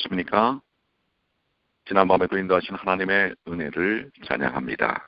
안녕하십니까? 지난밤에도 인도하신 하나님의 은혜를 찬양합니다.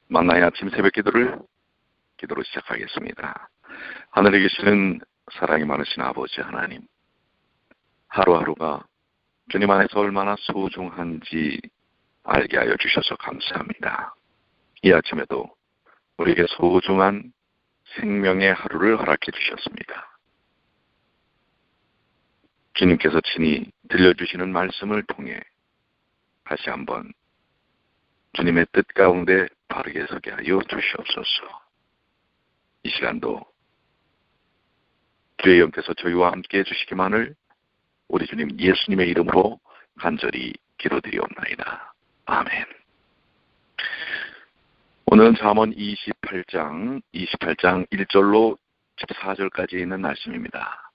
만나의 아침 새벽 기도로 시작하겠습니다. 하늘에 계시는 사랑이 많으신 아버지 하나님, 하루하루가 주님 안에서 얼마나 소중한지 알게 하여 주셔서 감사합니다. 이 아침에도 우리에게 소중한 생명의 하루를 허락해 주셨습니다. 주님께서 친히 들려주시는 말씀을 통해 다시 한번 주님의 뜻 가운데 바르게 서게 하여 주시옵소서. 이 시간도 주의 영께서 저희와 함께 해주시기만을 우리 주님 예수님의 이름으로 간절히 기도드리옵나이다. 아멘. 오늘은 잠언 28장 1절로 14절까지 있는 말씀입니다.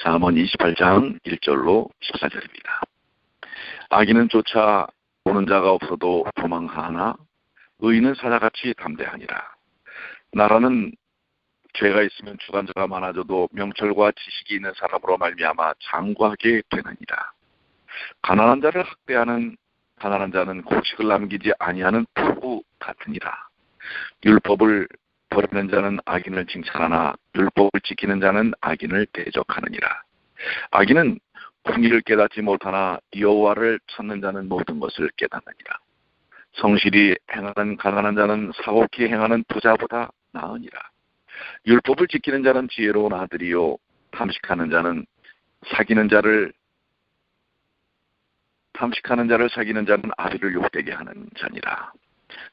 잠언 28장 1절로 14절입니다. 악인은 쫓아 오는 자가 없어도 도망하나 의인은 사자같이 담대하니라. 나라는 죄가 있으면 주관자가 많아져도 명철과 지식이 있는 사람으로 말미암아 장구하게 되느니라. 가난한 자를 학대하는 가난한 자는 곡식을 남기지 아니하는 폭우 같으니라. 율법을 버리는 자는 악인을 칭찬하나 율법을 지키는 자는 악인을 대적하느니라. 악인은 공의를 깨닫지 못하나 여호와를 찾는 자는 모든 것을 깨닫느니라. 성실히 행하는 가난한 자는 사곡히 행하는 부자보다 나으니라. 율법을 지키는 자는 지혜로운 아들이요 탐식하는 자를 사귀는 자는 아비를 욕되게 하는 자니라.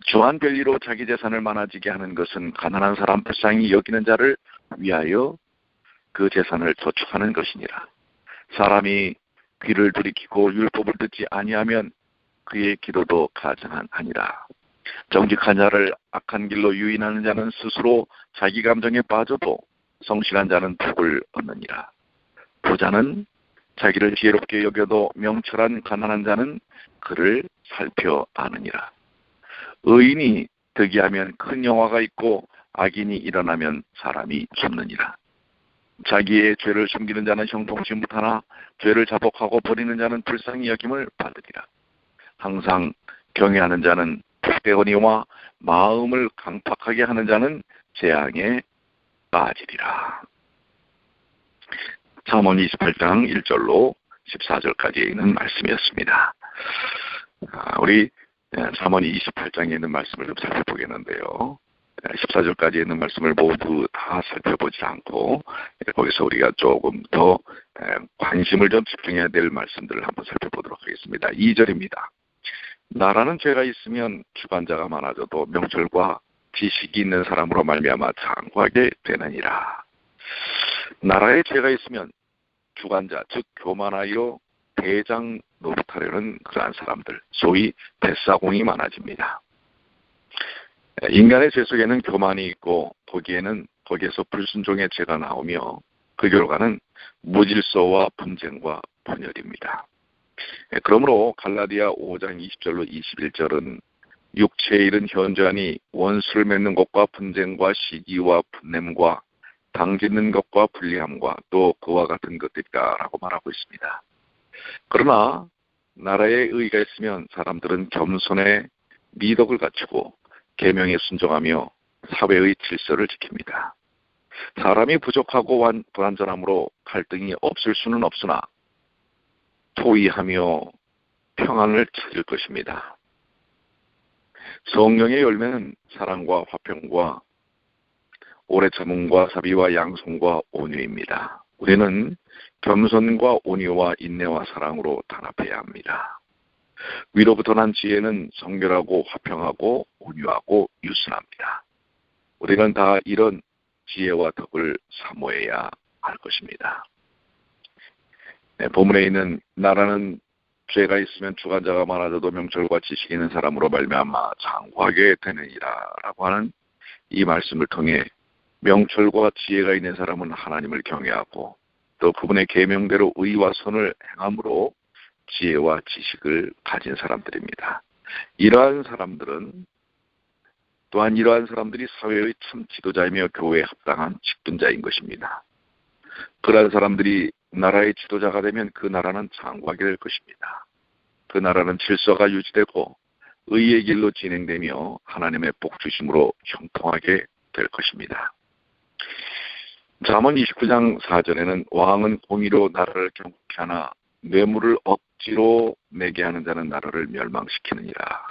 주한 별리로 자기 재산을 많아지게 하는 것은 가난한 사람 불쌍히 여기는 자를 위하여 그 재산을 저축하는 것이니라. 사람이 귀를 돌이키고 율법을 듣지 아니하면 그의 기도도 가증하니라. 정직한 자를 악한 길로 유인하는 자는 스스로 자기 감정에 빠져도 성실한 자는 복을 얻느니라. 부자는 자기를 지혜롭게 여겨도 명철한 가난한 자는 그를 살펴 아느니라. 의인이 득이하면 큰 영화가 있고 악인이 일어나면 사람이 죽느니라. 자기의 죄를 숨기는 자는 형통치 못하나 죄를 자복하고 버리는 자는 불쌍히 여김을 받으리라. 항상 경외하는 자는 복되거니와 마음을 강팍하게 하는 자는 재앙에 빠지리라. 잠언 28장 1절로 14절까지 있는 말씀이었습니다. 우리 잠언 28장에 있는 말씀을 좀 살펴보겠는데요. 14절까지 있는 말씀을 모두 다 살펴보지 않고 거기서 우리가 조금 더 관심을 좀 집중해야 될 말씀들을 한번 살펴보도록 하겠습니다. 2절입니다. 나라는 죄가 있으면 주관자가 많아져도 명철과 지식이 있는 사람으로 말미암아 장구하게 되느니라. 나라에 죄가 있으면 주관자, 즉 교만하여 대장 노릇하려는 그러한 사람들, 소위 뱃사공이 많아집니다. 인간의 죄 속에는 교만이 있고 거기에서 불순종의 죄가 나오며 그 결과는 무질서와 분쟁과 분열입니다. 그러므로 갈라디아 5장 20절로 21절은 육체의 일은 현저하니 원수를 맺는 것과 분쟁과 시기와 분냄과 당짓는 것과 불리함과 또 그와 같은 것들이다라고 말하고 있습니다. 그러나 나라에 의가 있으면 사람들은 겸손의 미덕을 갖추고 계명에 순종하며 사회의 질서를 지킵니다. 사람이 부족하고 불완전함으로 갈등이 없을 수는 없으나 토의하며 평안을 찾을 것입니다. 성령의 열매는 사랑과 화평과 오래 참음과 사비와 양손과 온유입니다. 우리는 겸손과 온유와 인내와 사랑으로 단합해야 합니다. 위로부터 난 지혜는 성결하고 화평하고 온유하고 유순합니다. 우리는 다 이런 지혜와 덕을 사모해야 할 것입니다. 본문에 있는 나라는 죄가 있으면 주관자가 많아져도 명철과 지식이 있는 사람으로 말미암아 장구하게 되느니라 라고 하는 이 말씀을 통해 명철과 지혜가 있는 사람은 하나님을 경외하고 또 그분의 계명대로 의와 선을 행함으로 지혜와 지식을 가진 사람들입니다. 이러한 사람들이 사회의 참 지도자이며 교회에 합당한 직분자인 것입니다. 그러한 사람들이 나라의 지도자가 되면 그 나라는 장구하게 될 것입니다. 그 나라는 질서가 유지되고 의의 길로 진행되며 하나님의 복주심으로 형통하게 될 것입니다. 잠언 29장 4절에는 왕은 공의로 나라를 경고케 하나 뇌물을 억지로 내게 하는 자는 나라를 멸망시키느니라.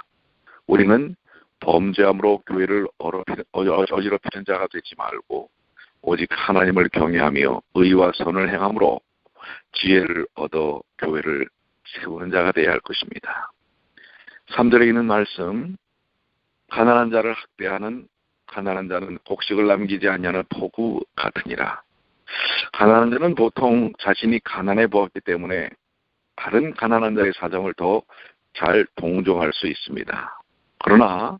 우리는 범죄함으로 교회를 어지럽히는 자가 되지 말고 오직 하나님을 경외하며 의와 선을 행함으로 지혜를 얻어 교회를 세우는 자가 되어야 할 것입니다. 3절에 있는 말씀, 가난한 자를 학대하는 가난한 자는 곡식을 남기지 아니하는 포구 같으니라. 가난한 자는 보통 자신이 가난해 보았기 때문에 다른 가난한 자의 사정을 더 잘 동정할 수 있습니다. 그러나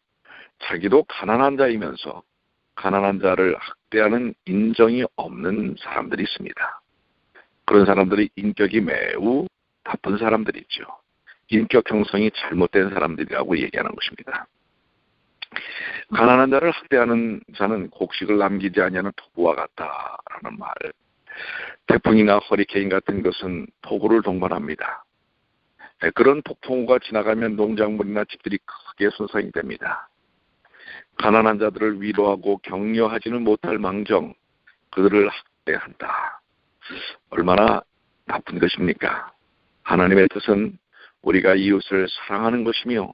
자기도 가난한 자이면서 가난한 자를 학대하는 인정이 없는 사람들이 있습니다. 그런 사람들이 인격이 매우 나쁜 사람들이죠. 인격 형성이 잘못된 사람들이라고 얘기하는 것입니다. 가난한 자를 학대하는 자는 곡식을 남기지 아니하는 폭우와 같다라는 말. 태풍이나 허리케인 같은 것은 폭우를 동반합니다. 그런 폭풍우가 지나가면 농작물이나 집들이 크게 손상이 됩니다. 가난한 자들을 위로하고 격려하지는 못할 망정 그들을 학대한다. 얼마나 나쁜 것입니까? 하나님의 뜻은 우리가 이웃을 사랑하는 것이며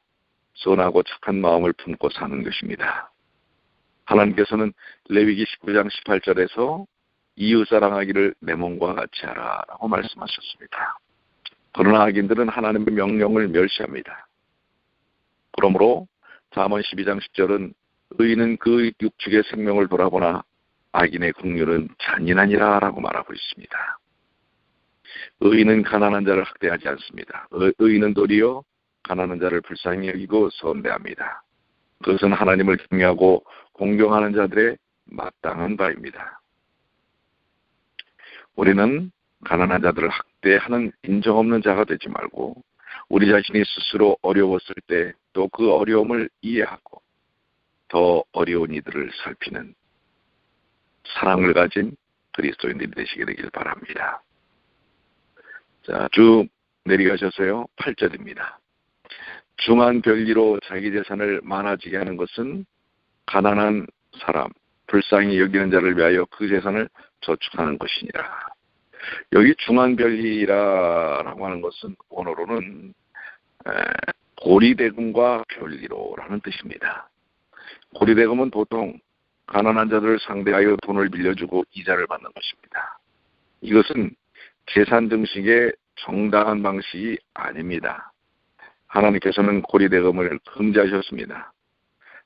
선하고 착한 마음을 품고 사는 것입니다. 하나님께서는 레위기 19장 18절에서 이웃 사랑하기를 내 몸과 같이 하라라고 말씀하셨습니다. 그러나 악인들은 하나님의 명령을 멸시합니다. 그러므로 잠언 12장 10절은 의인은 그 육축의 생명을 돌아보나 악인의 긍휼은 잔인하니라 라고 말하고 있습니다. 의인은 가난한 자를 학대하지 않습니다. 의인은 도리어 가난한 자를 불쌍히 여기고 선대합니다. 그것은 하나님을 경외하고 공경하는 자들의 마땅한 바입니다. 우리는 가난한 자들을 학대하는 인정 없는 자가 되지 말고 우리 자신이 스스로 어려웠을 때 또 그 어려움을 이해하고 더 어려운 이들을 살피는 사랑을 가진 그리스도인들이 되시게 되길 바랍니다. 자, 쭉 내려가셔서요. 8절입니다. 중한 별리로 자기 재산을 많아지게 하는 것은 가난한 사람, 불쌍히 여기는 자를 위하여 그 재산을 저축하는 것이니라. 여기 중한 별리라고 하는 것은 원어로는 고리대금과 별리로라는 뜻입니다. 고리대금은 보통 가난한 자들을 상대하여 돈을 빌려주고 이자를 받는 것입니다. 이것은 재산 증식의 정당한 방식이 아닙니다. 하나님께서는 고리대금을 금지하셨습니다.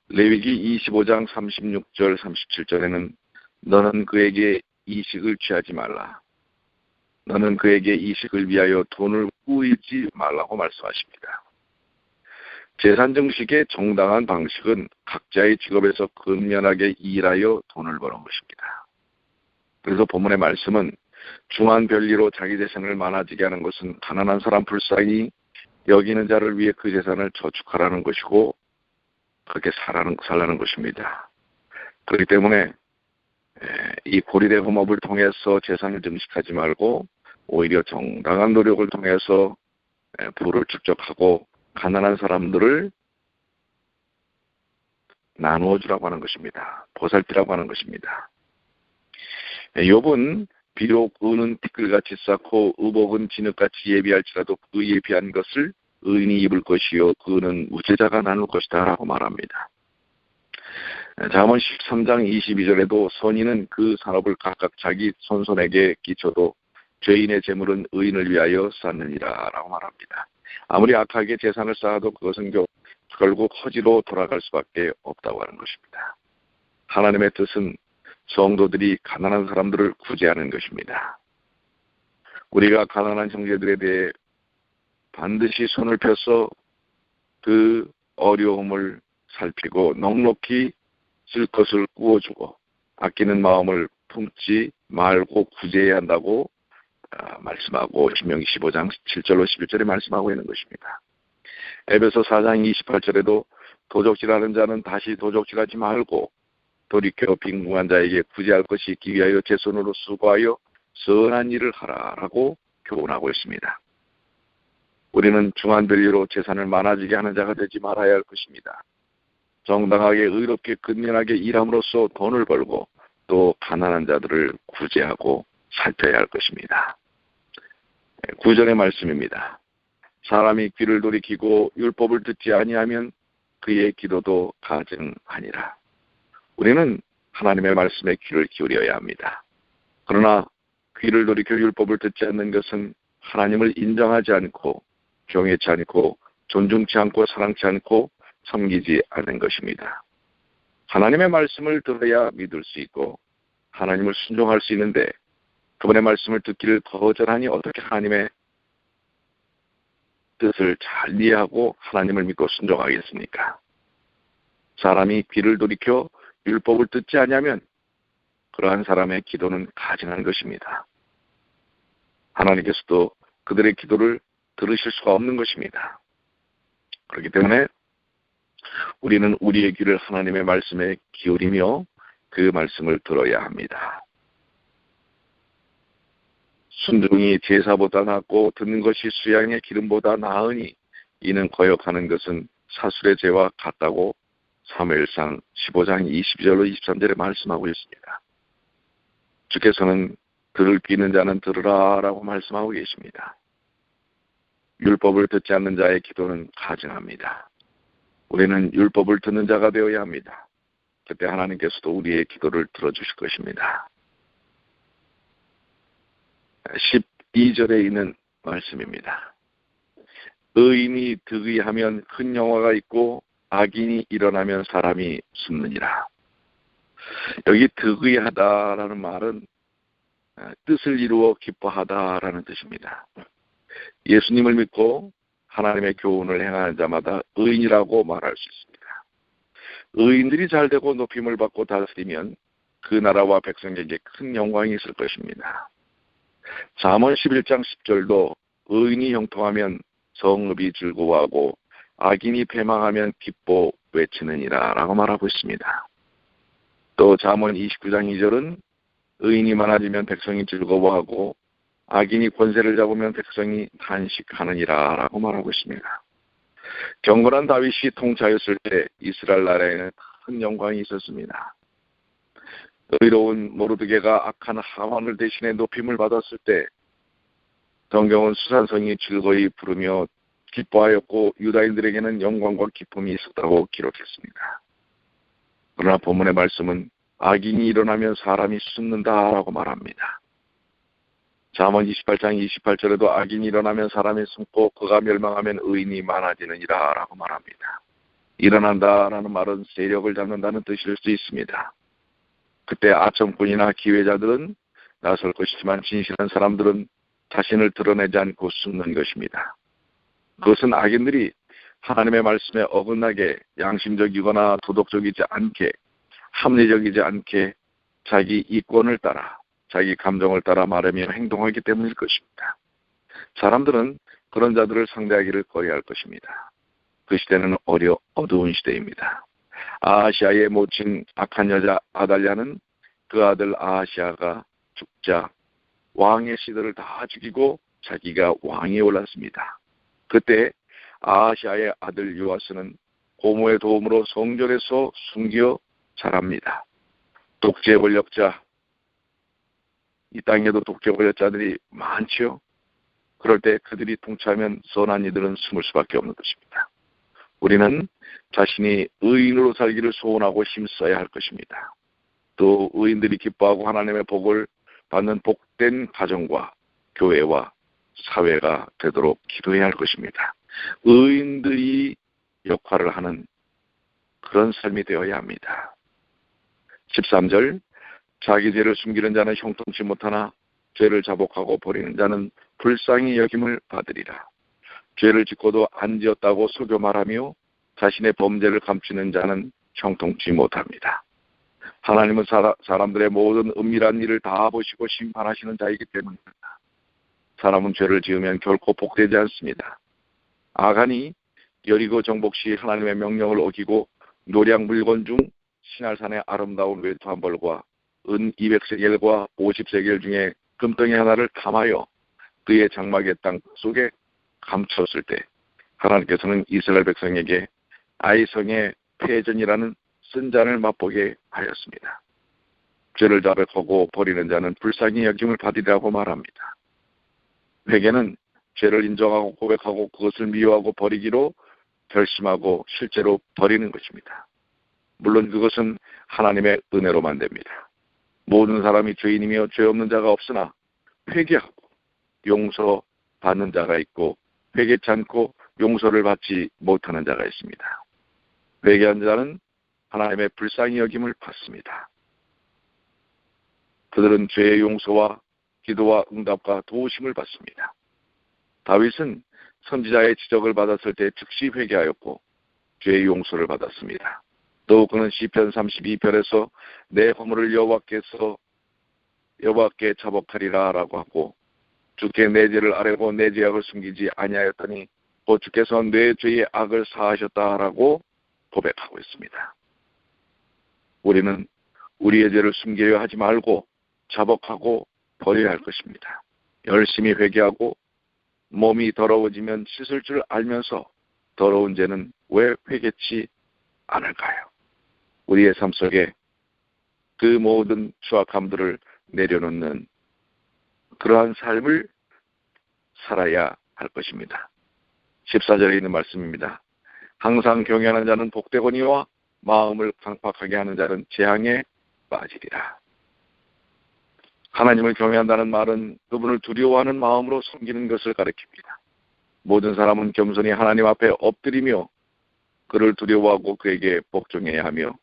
레위기 25장 36절 37절에는 너는 그에게 이식을 취하지 말라. 너는 그에게 이식을 위하여 돈을 꾸이지 말라고 말씀하십니다. 재산 증식의 정당한 방식은 각자의 직업에서 근면하게 일하여 돈을 버는 것입니다. 그래서 본문의 말씀은 중한 별리로 자기 재산을 많아지게 하는 것은 가난한 사람 불쌍히 여기는 자를 위해 그 재산을 저축하라는 것이고 그렇게 살라는 것입니다. 그렇기 때문에 이 고리대금업을 통해서 재산을 증식하지 말고 오히려 정당한 노력을 통해서 부를 축적하고 가난한 사람들을 나누어 주라고 하는 것입니다. 보살피라고 하는 것입니다. 욥은 비록 은은 티끌같이 쌓고 의복은 진흙같이 예비할지라도 그 예비한 것을 의인이 입을 것이요 그는 무죄자가 나눌 것이다 라고 말합니다. 잠언 13장 22절에도 선인은 그 산업을 각각 자기 손손에게 끼쳐도 죄인의 재물은 의인을 위하여 쌓느니라 라고 말합니다. 아무리 악하게 재산을 쌓아도 그것은 결국 허지로 돌아갈 수밖에 없다고 하는 것입니다. 하나님의 뜻은 성도들이 가난한 사람들을 구제하는 것입니다. 우리가 가난한 형제들에 대해 반드시 손을 펴서 그 어려움을 살피고 넉넉히 쓸 것을 구워주고 아끼는 마음을 품지 말고 구제해야 한다고 말씀하고 신명기 15장 7절로 11절에 말씀하고 있는 것입니다. 에베소 4장 28절에도 도적질하는 자는 다시 도적질하지 말고 돌이켜 빈궁한 자에게 구제할 것이 있기 위하여 제 손으로 수고하여 선한 일을 하라라고 교훈하고 있습니다. 우리는 중한별리로 재산을 많아지게 하는 자가 되지 말아야 할 것입니다. 정당하게 의롭게 근면하게 일함으로써 돈을 벌고 또 가난한 자들을 구제하고 살펴야 할 것입니다. 9절의 말씀입니다. 사람이 귀를 돌이키고 율법을 듣지 아니하면 그의 기도도 가증하니라. 우리는 하나님의 말씀에 귀를 기울여야 합니다. 그러나 귀를 돌이켜 율법을 듣지 않는 것은 하나님을 인정하지 않고 경외치 않고 존중치 않고 사랑치 않고 섬기지 않는 것입니다. 하나님의 말씀을 들어야 믿을 수 있고 하나님을 순종할 수 있는데 그분의 말씀을 듣기를 거절하니 어떻게 하나님의 뜻을 잘 이해하고 하나님을 믿고 순종하겠습니까? 사람이 귀를 돌이켜 율법을 듣지 않으면 그러한 사람의 기도는 가증한 것입니다. 하나님께서도 그들의 기도를 들으실 수가 없는 것입니다. 그렇기 때문에 우리는 우리의 귀를 하나님의 말씀에 기울이며 그 말씀을 들어야 합니다. 순종이 제사보다 낫고 듣는 것이 수양의 기름보다 나으니 이는 거역하는 것은 사술의 죄와 같다고 사무엘상 15장 22절로 23절에 말씀하고 있습니다. 주께서는 들을 귀 있는 자는 들으라 라고 말씀하고 계십니다. 율법을 듣지 않는 자의 기도는 가증합니다. 우리는 율법을 듣는 자가 되어야 합니다. 그때 하나님께서도 우리의 기도를 들어주실 것입니다. 12절에 있는 말씀입니다. 의인이 득의하면 큰 영화가 있고 악인이 일어나면 사람이 숨느니라. 여기 득의하다라는 말은 뜻을 이루어 기뻐하다라는 뜻입니다. 예수님을 믿고 하나님의 교훈을 행하는 자마다 의인이라고 말할 수 있습니다. 의인들이 잘되고 높임을 받고 다스리면 그 나라와 백성에게 큰 영광이 있을 것입니다. 잠언 11장 10절도 의인이 형통하면 성읍이 즐거워하고 악인이 패망하면 기뻐 외치느니라 라고 말하고 있습니다. 또 잠언 29장 2절은 의인이 많아지면 백성이 즐거워하고 악인이 권세를 잡으면 백성이 탄식하느니라 라고 말하고 있습니다. 경건한 다윗이 통치하였을 때 이스라엘 나라에는 큰 영광이 있었습니다. 의로운 모르드게가 악한 하만을 대신해 높임을 받았을 때 성경은 수산성이 즐거이 부르며 기뻐하였고 유다인들에게는 영광과 기쁨이 있었다고 기록했습니다. 그러나 본문의 말씀은 악인이 일어나면 사람이 숨는다라고 말합니다. 잠언 28장 28절에도 악인이 일어나면 사람이 숨고 그가 멸망하면 의인이 많아지느니라 라고 말합니다. 일어난다라는 말은 세력을 잡는다는 뜻일 수 있습니다. 그때 아첨꾼이나 기회자들은 나설 것이지만 진실한 사람들은 자신을 드러내지 않고 숨는 것입니다. 그것은 악인들이 하나님의 말씀에 어긋나게 양심적이거나 도덕적이지 않게 합리적이지 않게 자기 이권을 따라 자기 감정을 따라 말하며 행동하기 때문일 것입니다. 사람들은 그런 자들을 상대하기를 꺼려할 것입니다. 그 시대는 어두운 시대입니다. 아하시아의 모친 악한 여자 아달랴는 그 아들 아하시아가 죽자 왕의 씨들을 다 죽이고 자기가 왕위에 올랐습니다. 그때 아하시아의 아들 요아스는 고모의 도움으로 성전에서 숨겨 자랍니다. 독재 권력자, 이 땅에도 독재 권력자들이 많지요. 그럴 때 그들이 통치하면 선한 이들은 숨을 수밖에 없는 것입니다. 우리는 자신이 의인으로 살기를 소원하고 힘써야 할 것입니다. 또 의인들이 기뻐하고 하나님의 복을 받는 복된 가정과 교회와 사회가 되도록 기도해야 할 것입니다. 의인들이 역할을 하는 그런 삶이 되어야 합니다. 13절, 자기 죄를 숨기는 자는 형통치 못하나 죄를 자복하고 버리는 자는 불쌍히 여김을 받으리라. 죄를 짓고도 안 지었다고 속여 말하며 자신의 범죄를 감추는 자는 형통치 못합니다. 하나님은 사람들의 모든 은밀한 일을 다 보시고 심판하시는 자이기 때문입니다. 사람은 죄를 지으면 결코 복되지 않습니다. 아간이 여리고 정복 시 하나님의 명령을 어기고 노략 물건 중 시날산의 아름다운 외투 한 벌과 은 200세겔과 50세겔 중에 금덩이 하나를 감하여 그의 장막의 땅 속에 감췄을 때 하나님께서는 이스라엘 백성에게 아이성의 폐전이라는 쓴 잔을 맛보게 하였습니다. 죄를 자백하고 버리는 자는 불쌍히 여김을 받으리라고 말합니다. 회개는 죄를 인정하고 고백하고 그것을 미워하고 버리기로 결심하고 실제로 버리는 것입니다. 물론 그것은 하나님의 은혜로만 됩니다. 모든 사람이 죄인이며 죄 없는 자가 없으나 회개하고 용서받는 자가 있고 회개치 않고 용서를 받지 못하는 자가 있습니다. 회개한 자는 하나님의 불쌍히 여김을 받습니다. 그들은 죄의 용서와 기도와 응답과 도우심을 받습니다. 다윗은 선지자의 지적을 받았을 때 즉시 회개하였고 죄의 용서를 받았습니다. 또 그는 시편 32편에서 내 허물을 여호와께 자복하리라 라고 하고 주께 내 죄를 아뢰고 내 죄악을 숨기지 아니하였더니 곧 주께서 내 죄의 악을 사하셨다라고 고백하고 있습니다. 우리는 우리의 죄를 숨겨야 하지 말고 자복하고 버려야 할 것입니다. 열심히 회개하고 몸이 더러워지면 씻을 줄 알면서 더러운 죄는 왜 회개치 않을까요? 우리의 삶 속에 그 모든 추악함들을 내려놓는 그러한 삶을 살아야 할 것입니다. 14절에 있는 말씀입니다. 항상 경외하는 자는 복되거니와 마음을 강팍하게 하는 자는 재앙에 빠지리라. 하나님을 경외한다는 말은 그분을 두려워하는 마음으로 섬기는 것을 가리킵니다. 모든 사람은 겸손히 하나님 앞에 엎드리며 그를 두려워하고 그에게 복종해야 하며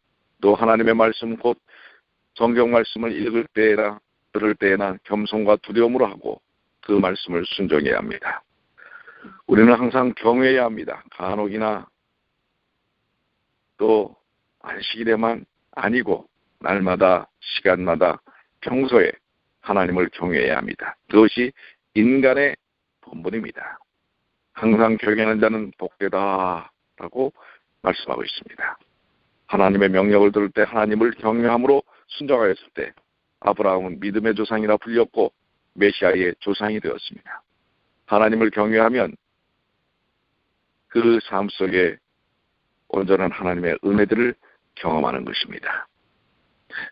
또 하나님의 말씀 곧 성경 말씀을 읽을 때나 들을 때나 겸손과 두려움으로 하고 그 말씀을 순종해야 합니다. 우리는 항상 경외해야 합니다. 간혹이나 또 안식일에만 아니고 날마다 시간마다 평소에 하나님을 경외해야 합니다. 그것이 인간의 본분입니다. 항상 경외하는 자는 복되다라고 말씀하고 있습니다. 하나님의 명령을 들을 때 하나님을 경외함으로 순종하였을 때 아브라함은 믿음의 조상이라 불렸고 메시아의 조상이 되었습니다. 하나님을 경외하면 그 삶 속에 온전한 하나님의 은혜들을 경험하는 것입니다.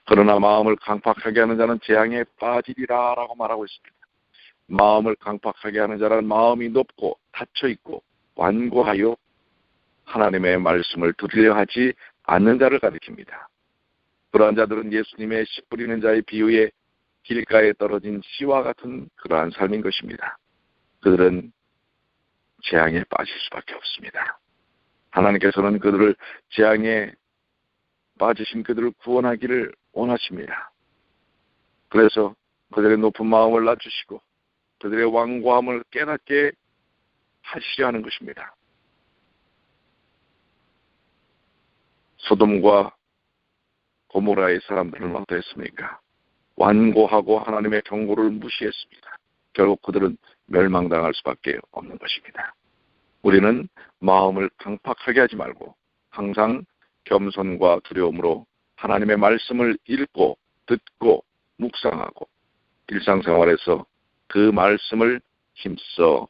그러나 마음을 강팍하게 하는 자는 재앙에 빠지리라 라고 말하고 있습니다. 마음을 강팍하게 하는 자는 마음이 높고 닫혀있고 완고하여 하나님의 말씀을 들으려 하지 않는 자를 가리킵니다. 그러한 자들은 예수님의 씨 뿌리는 자의 비유에 길가에 떨어진 씨와 같은 그러한 삶인 것입니다. 그들은 재앙에 빠질 수밖에 없습니다. 하나님께서는 그들을 재앙에 빠지신 그들을 구원하기를 원하십니다. 그래서 그들의 높은 마음을 낮추시고 그들의 완고함을 깨닫게 하시려 하는 것입니다. 소돔과 고모라의 사람들은 어땠습니까? 완고하고 하나님의 경고를 무시했습니다. 결국 그들은 멸망당할 수밖에 없는 것입니다. 우리는 마음을 강팍하게 하지 말고 항상 겸손과 두려움으로 하나님의 말씀을 읽고 듣고 묵상하고 일상생활에서 그 말씀을 힘써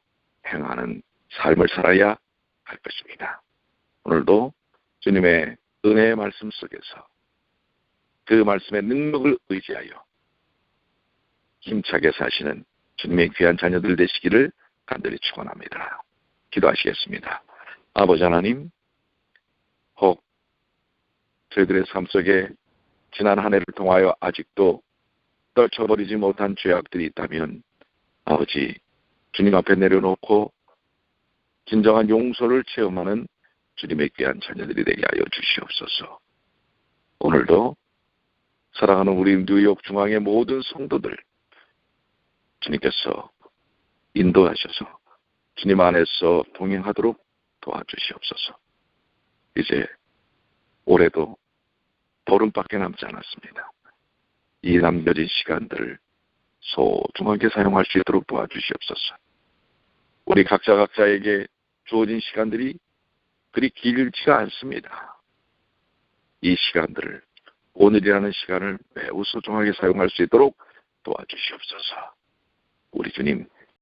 행하는 삶을 살아야 할 것입니다. 오늘도 주님의 은혜의 말씀 속에서 그 말씀의 능력을 의지하여 힘차게 사시는 주님의 귀한 자녀들 되시기를 간절히 축원합니다. 기도하시겠습니다. 아버지 하나님, 혹 저희들의 삶 속에 지난 한 해를 통하여 아직도 떨쳐버리지 못한 죄악들이 있다면 아버지 주님 앞에 내려놓고 진정한 용서를 체험하는 주님의 귀한 자녀들이 되게 하여 주시옵소서. 오늘도 사랑하는 우리 뉴욕 중앙의 모든 성도들 주님께서 인도하셔서 주님 안에서 동행하도록 도와주시옵소서. 이제 올해도 보름밖에 남지 않았습니다. 이 남겨진 시간들을 소중하게 사용할 수 있도록 도와주시옵소서. 우리 각자에게 주어진 시간들이 그리 길지가 않습니다. 이 시간들을 오늘이라는 시간을 매우 소중하게 사용할 수 있도록 도와주시옵소서. 우리 주님